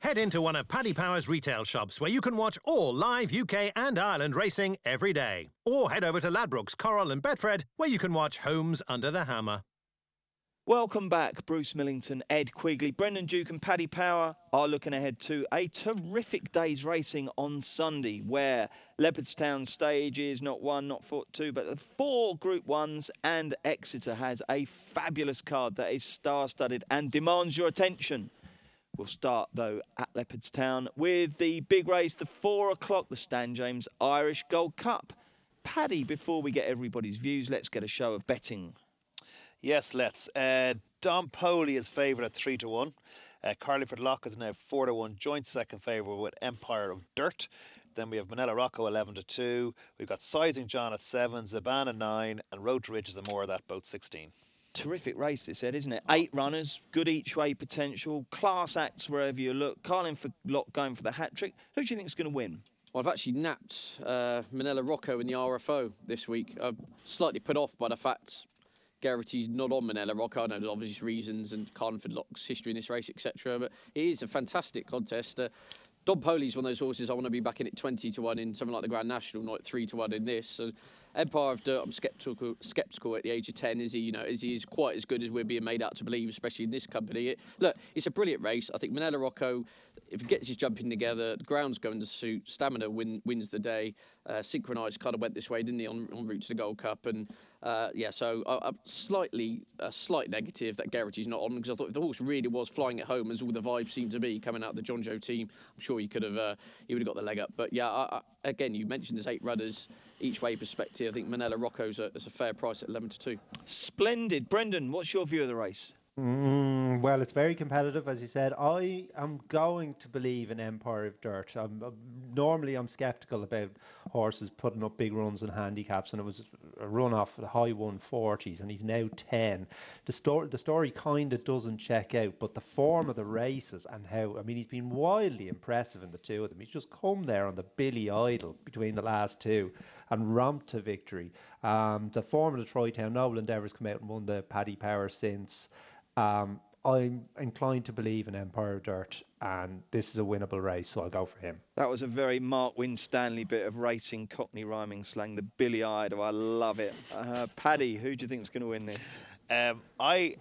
Head into one of Paddy Power's retail shops where you can watch all live UK and Ireland racing every day. Or head over to Ladbrokes, Coral and Betfred where you can watch Homes Under the Hammer. Welcome back. Bruce Millington, Ed Quigley, Brendan Duke and Paddy Power are looking ahead to a terrific day's racing on Sunday where Leopardstown stage is not 1, not 2, but 4 Group 1s, and Exitor has a fabulous card that is star-studded and demands your attention. We'll start, though, at Leopardstown with the big race, the 4 o'clock, the Stan James Irish Gold Cup. Paddy, before we get everybody's views, let's get a show of betting. Yes, let's. Dom Poli is favourite at 3-1. Carlingford Lock is now 4-1, joint second favourite with Empire of Dirt. Then we have Manila Rocco 11-2. We've got Sizing John at 7, Zaban at 9, and Road to Riches and more of that, both 16. Terrific race, this, Ed, isn't it? 8 runners, good each way potential, class acts wherever you look. Carlingford Lock going for the hat-trick. Who do you think is going to win? Well, I've actually napped Manila Rocco in the RFO this week. I'm slightly put off by the fact Geraghty's not on Manila Rocco. I know there's obvious reasons and Carlingford Lock's history in this race, etc. But it is a fantastic contest. Dom Poli's one of those horses I want to be backing at 20-1 in something like the Grand National, not 3-1 in this. So Empire of Dirt, I'm sceptical at the age of 10. Is he quite as good as we're being made out to believe, especially in this company? Look, it's a brilliant race. I think Manila Rocco, if he gets his jumping together, the ground's going to suit. Stamina wins the day. Synchronised kind of went this way, didn't he, on route to the Gold Cup? And so I'm slight negative that Geraghty's not on, because I thought if the horse really was flying at home, as all the vibes seem to be coming out of the John Joe team, I'm sure he would have got the leg up. But yeah, again, you mentioned there's 8 runners each way perspective. I think Manila Rocco's a fair price at 11-2. Splendid. Brendan, what's your view of the race? Well, it's very competitive, as you said. I am going to believe in Empire of Dirt. Normally I'm sceptical about horses putting up big runs and handicaps, and it was a run off the high 140s, and he's now 10. The story kind of doesn't check out, but the form of the races and he's been wildly impressive in the two of them. He's just come there on the Billy Idol between the last two and ramped to victory. The form of the Troytown Noble Endeavour's come out and won the Paddy Power since. I'm inclined to believe in Empire of Dirt, and this is a winnable race, so I'll go for him. That was a very Mark Winstanley bit of racing Cockney rhyming slang, the Billy Idol. I love it. Paddy, who do you think is going to win this? I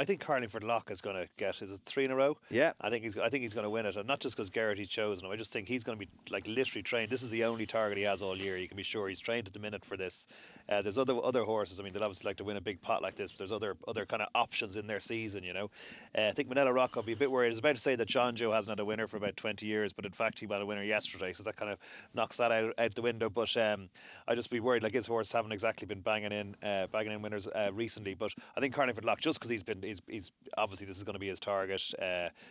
think Carlingford Lock is going to get, is it 3 in a row? Yeah. I think he's going to win it, and not just because Geraghty chosen him. I just think he's going to be literally trained. This is the only target he has all year. You can be sure he's trained at the minute for this. There's other horses. I mean, they'll obviously like to win a big pot like this, but there's other kind of options in their season. I think Manila Rock will be a bit worried. I was about to say that John Joe hasn't had a winner for about 20 years, but in fact he had a winner yesterday, so that kind of knocks that out the window. But I just be worried. His horse haven't exactly been banging in winners recently. But I think Carlingford Lock, just because he's obviously this is going to be his target.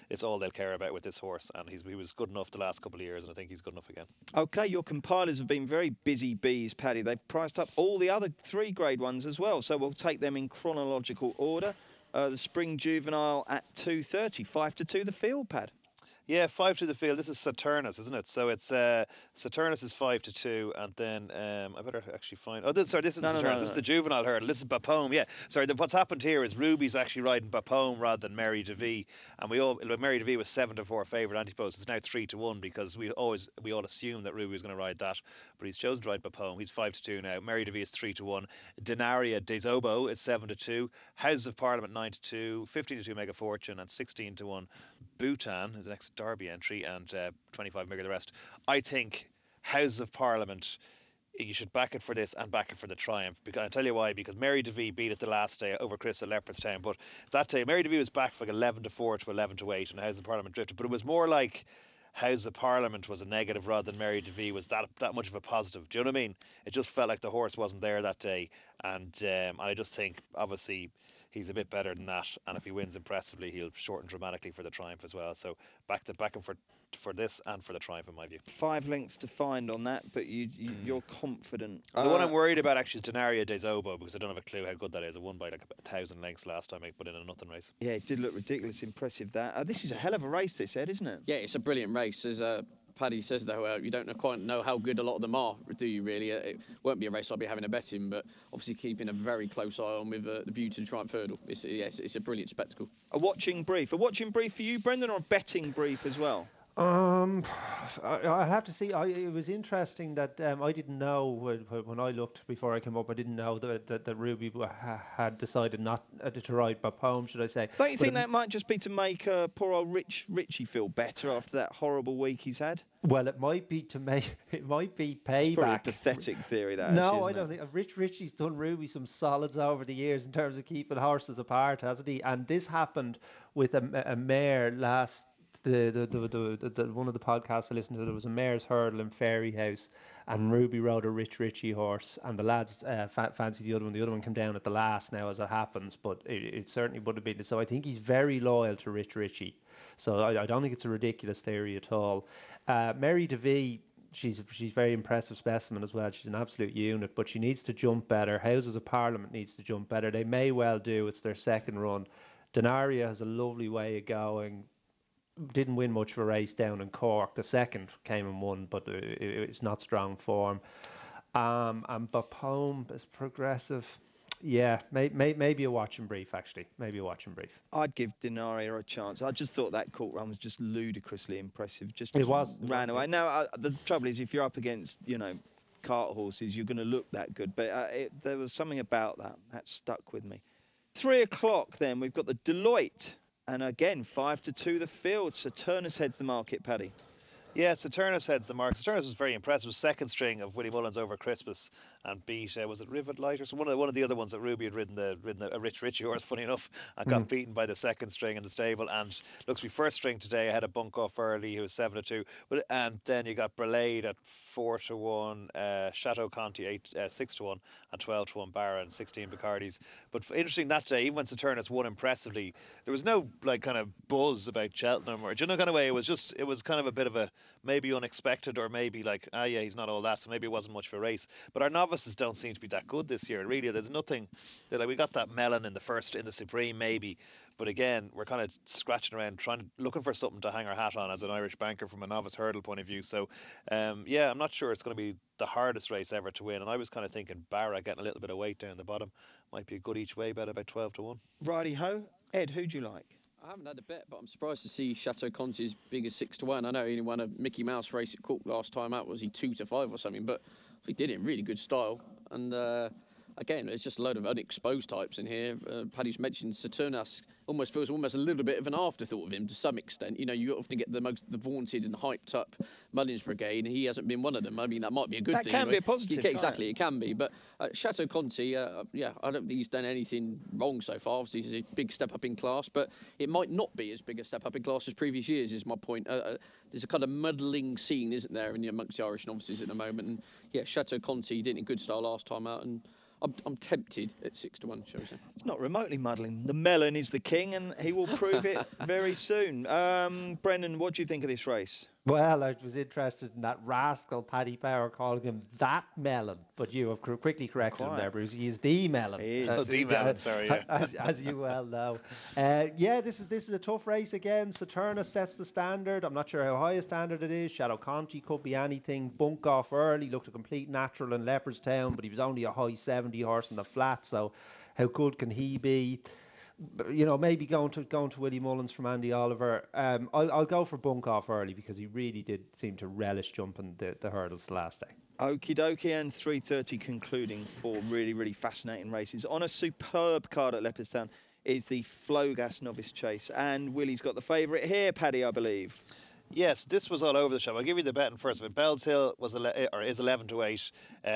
It's all they'll care about with this horse, and he was good enough the last couple of years, and I think he's good enough again. Okay, your compilers have been very busy bees, Paddy. They've priced up all the other 3 Grade 1s as well, so we'll take them in chronological order. The Spring Juvenile at 2:30, 5-2 the field, Pad. Yeah, 5 the field. This is Saturnus, isn't it? So it's Saturnus is 5-2, and then I better actually find. This is Saturnus. This is the Juvenile hurdle. This is Bapome. Yeah, sorry. What's happened here is Ruby's actually riding Bapome rather than Mary DeVee, and Mary DeVee was 7-4 favourite anti-post. It's now 3-1 because we all assumed that Ruby was going to ride that, but he's chosen to ride Bapome. He's 5-2 now. Mary DeVee is 3-1. Denaria Desobo is 7-2. Houses of Parliament 9-2. 15-2 Mega Fortune and 16-1 Bhutan is the next Derby entry, and 25 Mega the rest. I think Houses of Parliament, you should back it for this and back it for the Triumph. Because I'll tell you why. Because Mary DeVee beat it the last day over Chris at Leopardstown, but that day Mary DeVee was back for 11-4 to 11-8, and Houses of Parliament drifted. But it was more like Houses of Parliament was a negative rather than Mary DeVee was that much of a positive. Do you know what I mean? It just felt like the horse wasn't there that day, and I just think obviously he's a bit better than that, and if he wins impressively, he'll shorten dramatically for the Triumph as well. So back him for this and for the Triumph, in my view. 5 lengths to find on that, but you're confident. The one I'm worried about actually is Denaria Desobo, because I don't have a clue how good that is. It won by 1,000 lengths last time I put in a nothing race. Yeah, it did look ridiculous impressive that. This is a hell of a race, this, Ed, isn't it? Yeah, it's a brilliant race. There's Paddy says, though, you don't quite know how good a lot of them are, do you, really? It won't be a race I'll be having a bet in, but obviously keeping a very close eye on with the view to the Triumph Hurdle. It's a brilliant spectacle. A watching brief for you, Brendan, or a betting brief as well? I have to see. It was interesting that I didn't know when I looked before I came up. I didn't know that Ruby had decided not to ride Bapome, should I say? Don't you think that might just be to make poor old Richie feel better after that horrible week he's had? Well, it might be payback. It's probably a pathetic theory, that. No, I don't think. Richie's done Ruby some solids over the years in terms of keeping horses apart, hasn't he? And this happened with a mare last. The one of the podcasts I listened to, there was a mare's hurdle in Fairyhouse, and Ruby rode a Richie horse, and the lads fancied the other one. The other one came down at the last now, as it happens, but it certainly would have been. So I think he's very loyal to Richie. So I don't think it's a ridiculous theory at all. Mary DeVee, she's very impressive specimen as well. She's an absolute unit, but she needs to jump better. Houses of Parliament needs to jump better. They may well do. It's their second run. Denaria has a lovely way of going. Didn't win much of a race down in Cork. The second came and won, but it's not strong form. And Bapome is progressive. Yeah, maybe a watching brief, actually. Maybe a watching brief. I'd give Denaria a chance. I just thought that court run was just ludicrously impressive. It was. Ran away. Now, the trouble is, if you're up against, cart horses, you're going to look that good. But there was something about that stuck with me. 3 o'clock then, we've got the Deloitte. And again, 5-2 the field. Saturnus heads the market, Paddy. Yeah, Saturnus heads the market. Saturnus was very impressive. Second string of Willie Mullins over Christmas and beat, was it Rivet Light or so? One of the other ones that Ruby had ridden a Richie horse, funny enough, and got beaten by the second string in the stable. And looks to be first string today. I had a bunk off early, who was 7-2. And then you got Brelade at 4-1, Chateau Conti 6-1, and 12-1 Barra and 16 Bacardis. But interesting that day, even when Saturnus won impressively, there was no kind of buzz about Cheltenham or kind of way. It was kind of a bit of a maybe unexpected, or maybe he's not all that, so maybe it wasn't much for a race. But our novices don't seem to be that good this year. Really, there's nothing. We got that melon in the Supreme maybe, but again, we're kind of scratching around looking for something to hang our hat on as an Irish banker from a novice hurdle point of view. So, I'm not sure it's going to be the hardest race ever to win. And I was kind of thinking Barra getting a little bit of weight down the bottom might be a good each way bet, about 12-1. Righty ho, Ed, who do you like? I haven't had a bet, but I'm surprised to see Chateau Conti as big as 6-1. I know he only won a Mickey Mouse race at Cork last time out. Was he 2-5 or something? But he did it in really good style. And again, there's just a load of unexposed types in here. Paddy's mentioned Saturnus. Almost feels almost a little bit of an afterthought of him to some extent. You often get the vaunted and hyped up Mullins Brigade, and he hasn't been one of them. I mean, that might be a good thing. That can be a positive. Exactly, it can be. But Chateau Conti, I don't think he's done anything wrong so far. Obviously, he's a big step up in class, but it might not be as big a step up in class as previous years, is my point. There's a kind of muddling scene, isn't there, amongst the Irish novices at the moment. And yeah, Chateau Conti did it in good style last time out, and I'm tempted at 6-1, shall we say. It's not remotely muddling. The melon is the king, and he will prove it very soon. Brendan, what do you think of this race? Well, I was interested in that rascal Paddy Power calling him that melon, but you have quickly corrected him there, Bruce. He is the melon. He is. The melon, sorry, yeah. As you well know. This is a tough race again. Saturnus sets the standard. I'm not sure how high a standard it is. Chateau Conti could be anything. Bunk off early, looked a complete natural in Leopardstown, but he was only a high 70 horse in the flat, so how good can he be? Maybe going to Willie Mullins from Andy Oliver. I'll go for bunk off early, because he really did seem to relish jumping the hurdles the last day. Okie dokie, and 3:30 concluding 4 really, really fascinating races. On a superb card at Leopardstown is the Flogas Novice Chase, and Willie's got the favourite here, Paddy, I believe. Yes, this was all over the shop. I'll give you the betting first of it. Bells Hill is 11-8.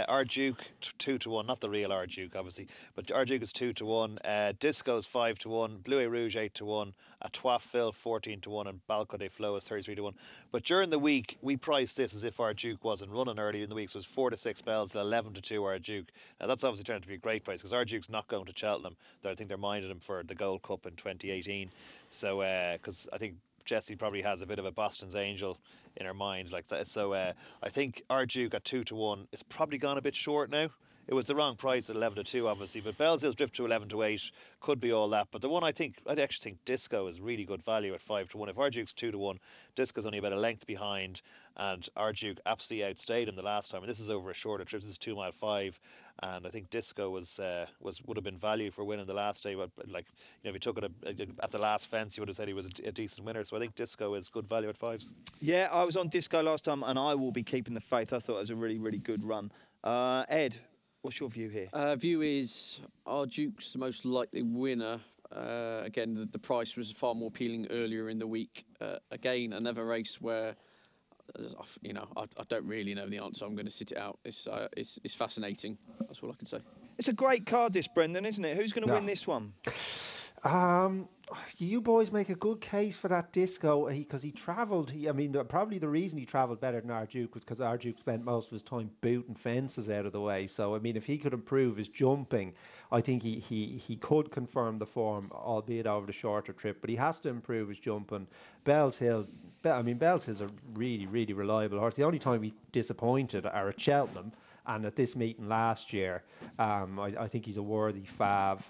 Our Duke 2-1, not the real Our Duke, obviously, but Our Duke is 2-1. Disco's 5-1. Bleuet Rouge 8-1. Atoifville 14-1, and Balco de Flo is 33-1. But during the week, we priced this as if Our Duke wasn't running early in the week, so it was 4-6 Bells Hill, 11-2 Our Duke. Now that's obviously turned out to be a great price, because Our Duke's not going to Cheltenham. I think they're minded him for the Gold Cup in 2018. So, because I think Jessie probably has a bit of a Boston's Angel in her mind like that. So I think Our Duke at 2-1 is probably gone a bit short now. it was the wrong price at 11 to 2, obviously. But Bellshill's drift to 11 to 8 could be all that. But the one I actually think Disco is really good value at 5 to 1. If Arduke's 2 to 1, Disco's only about a length behind, and Arduke absolutely outstayed him the last time. And this is over a shorter trip. This is 2 mile 5, and I think Disco would have been value for winning the last day. But like, if you took it at the last fence, you would have said he was a decent winner. So I think Disco is good value at 5s. Yeah, I was on Disco last time, and I will be keeping the faith. I thought it was a really, really good run. Ed, what's your view here? View is Arduke's the most likely winner. Again, the price was far more appealing earlier in the week. Again, another race where, I don't really know the answer. I'm going to sit it out. It's fascinating. That's all I can say. It's a great card, this, Brendan, isn't it? Who's going to win this one? You boys make a good case for that Disco because he travelled. Probably the reason he travelled better than Arduke was because Arduke spent most of his time booting fences out of the way. So, if he could improve his jumping, I think he could confirm the form, albeit over the shorter trip. But he has to improve his jumping. Bellshill's a really, really reliable horse. The only time he disappointed are at Cheltenham and at this meeting last year. I think he's a worthy fav.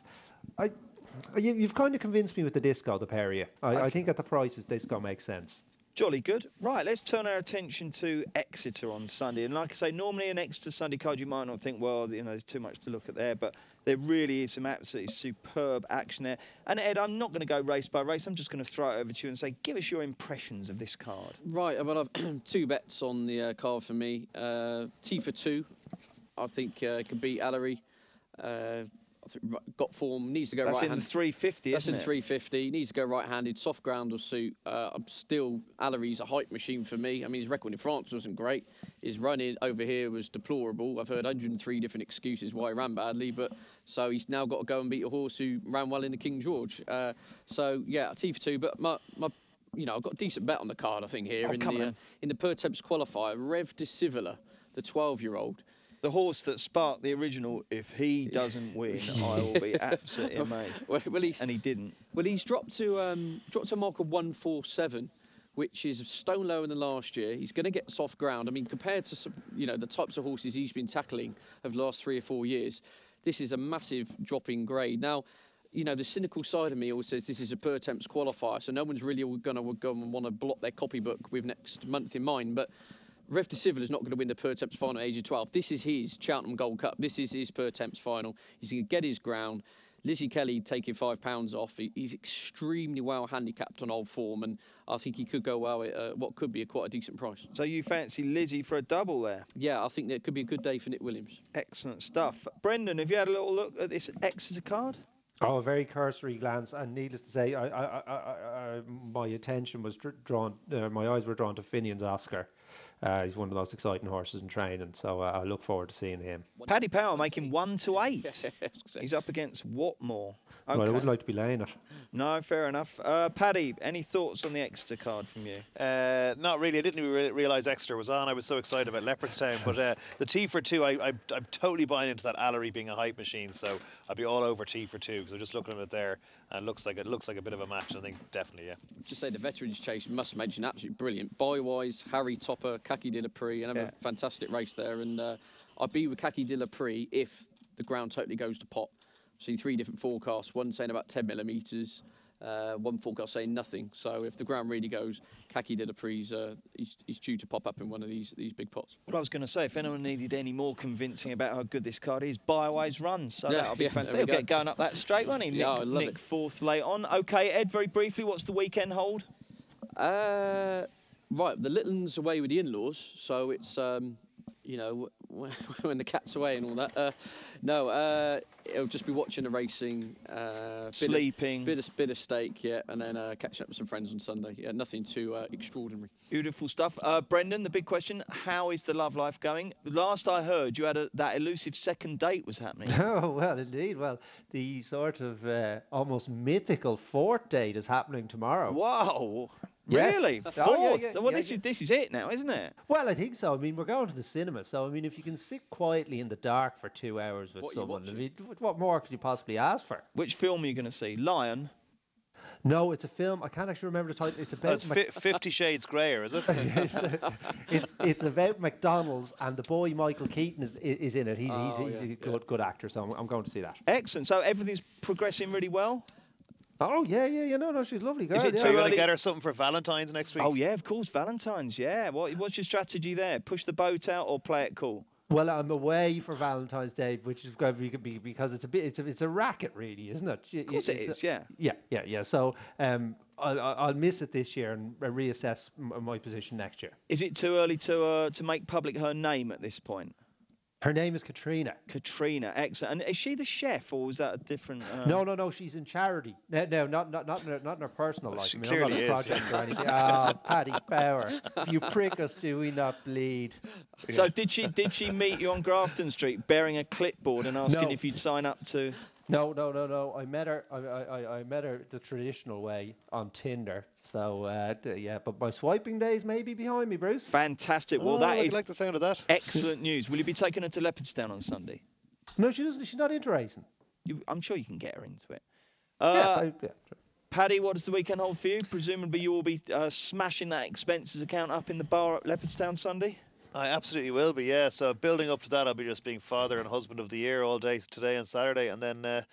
You've kind of convinced me with the Disco, the pair of you. I think at the prices, Disco makes sense. Jolly good. Right, let's turn our attention to Exitor on Sunday. And like I say, normally an Exitor Sunday card, you might not think, well, there's too much to look at there. But there really is some absolutely superb action there. And Ed, I'm not going to go race by race. I'm just going to throw it over to you and say, give us your impressions of this card. Right, well, I've 2 bets on the card for me. T for 2, I think could beat Allery. Got form, needs to go right-handed. That's in the 350, That's in 350. Needs to go right-handed, soft ground or suit. I'm still, Allery's a hype machine for me. His record in France wasn't great. His running over here was deplorable. I've heard 103 different excuses why he ran badly, so he's now got to go and beat a horse who ran well in the King George. So yeah, T for 2. But I've got a decent bet on the card, I think, here in the Per Temps qualifier. Rev de Civila, the 12-year-old. The horse that sparked the original, if he doesn't win, I will be absolutely amazed. And he didn't. Well, he's dropped to a mark of 147, which is a stone lower than last year. He's going to get soft ground. Compared to the types of horses he's been tackling over the last 3 or 4 years, this is a massive drop in grade. Now, the cynical side of me always says this is a Per Temps qualifier, so no one's really going to go and want to block their copybook with next month in mind. But Rev de Civil is not going to win the Per Temps final at age of 12. This is his Cheltenham Gold Cup. This is his Per Temps final. He's going to get his ground. Lizzie Kelly taking £5 off. He's extremely well handicapped on old form, and I think he could go well at what could be quite a decent price. So you fancy Lizzie for a double there? Yeah, I think that could be a good day for Nick Williams. Excellent stuff. Brendan, have you had a little look at this Exeter card? Oh, a very cursory glance, and needless to say, my attention was drawn. My eyes were drawn to Finian's Oscar. He's one of the most exciting horses in training, so I look forward to seeing him. Paddy Power making 1 to 8. He's up against Watmore. Okay. Well, I would like to be laying it. No, fair enough. Paddy, any thoughts on the Exeter card from you? Not really. I didn't even realise Exeter was on. I was so excited about Leopardstown. But the T for 2, I'm totally buying into that Allery being a hype machine. So I'd be all over T for 2 because I'm just looking at it there, and it looks like a bit of a match. I think definitely, yeah. Just say the Veterans Chase, must mention, absolutely brilliant. Buy-wise, Harry Topper, Kaki de la Prix, and have a fantastic race there. And I'd be with Kaki de la Prix if the ground totally goes to pot. See 3 different forecasts, one saying about 10 millimetres, one forecast saying nothing. So if the ground really goes, Kaki de la Prix he's due to pop up in one of these big pots. What I was going to say, if anyone needed any more convincing about how good this card is, Buy-Away's run. So that'll be fantastic. He'll get going up that straight, won't he? Nick 4th late on. OK, Ed, very briefly, what's the weekend hold? Right, the little one's away with the in-laws, so it's when the cat's away and all that. It'll just be watching the racing, sleeping, bit of steak, yeah, and then catching up with some friends on Sunday. Yeah, nothing too extraordinary. Beautiful stuff. Brendan, the big question: how is the love life going? Last I heard, you had that elusive second date was happening. Oh well, indeed. Well, the sort of almost mythical 4th date is happening tomorrow. Wow. Yes. Really? 4th? Well, this is it now, isn't it? Well, I think so. We're going to the cinema, so if you can sit quietly in the dark for 2 hours with someone, what more could you possibly ask for? Which film are you going to see? Lion? No, it's a film. I can't actually remember the title. It's about. It's 50 Shades Greyer, is it? It's about McDonald's, and the boy Michael Keaton is in it. He's a good actor, so I'm going to see that. Excellent. So everything's progressing really well? Oh, yeah. No, she's a lovely girl. Is it yeah. So you're going early? to get her something for Valentine's next week? Oh, yeah, of course, Valentine's, yeah. What's your strategy there? Push the boat out or play it cool? Well, I'm away for Valentine's Day, which is going to be because it's a racket, really, isn't it? Of course it is, yeah. Yeah. So I'll miss it this year and reassess my position next year. Is it too early to make public her name at this point? Her name is Katrina. Katrina, excellent. And is she the chef, or was that a different? No. She's in charity. No, not in her personal life. She I'm not clearly a is. project or anything. Ah, Paddy Power. If you prick us, do we not bleed? So did she meet you on Grafton Street, bearing a clipboard and asking No. if you'd sign up to? No. I met her. I met her the traditional way on Tinder. So but my swiping days may be behind me, Bruce. Fantastic. Well, Oh, that I is like the sound of that. excellent news. Will you be taking her to Leopardstown on Sunday? No, she doesn't. She's not into racing. I'm sure you can get her into it. Yeah. Paddy, what does the weekend hold for you? Presumably you will be smashing that expenses account up in the bar at Leopardstown Sunday? I absolutely will be, yeah. So building up to that, I'll be just being father and husband of the year all day today and Saturday, and then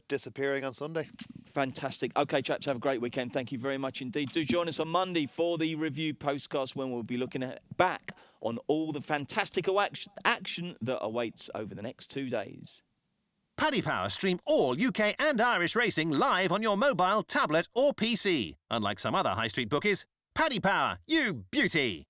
disappearing on Sunday. Fantastic. OK, chaps, have a great weekend. Thank you very much indeed. Do join us on Monday for the review postcast when we'll be looking back on all the fantastical action that awaits over the next 2 days. Paddy Power stream all UK and Irish racing live on your mobile, tablet or PC. Unlike some other high street bookies, Paddy Power, you beauty!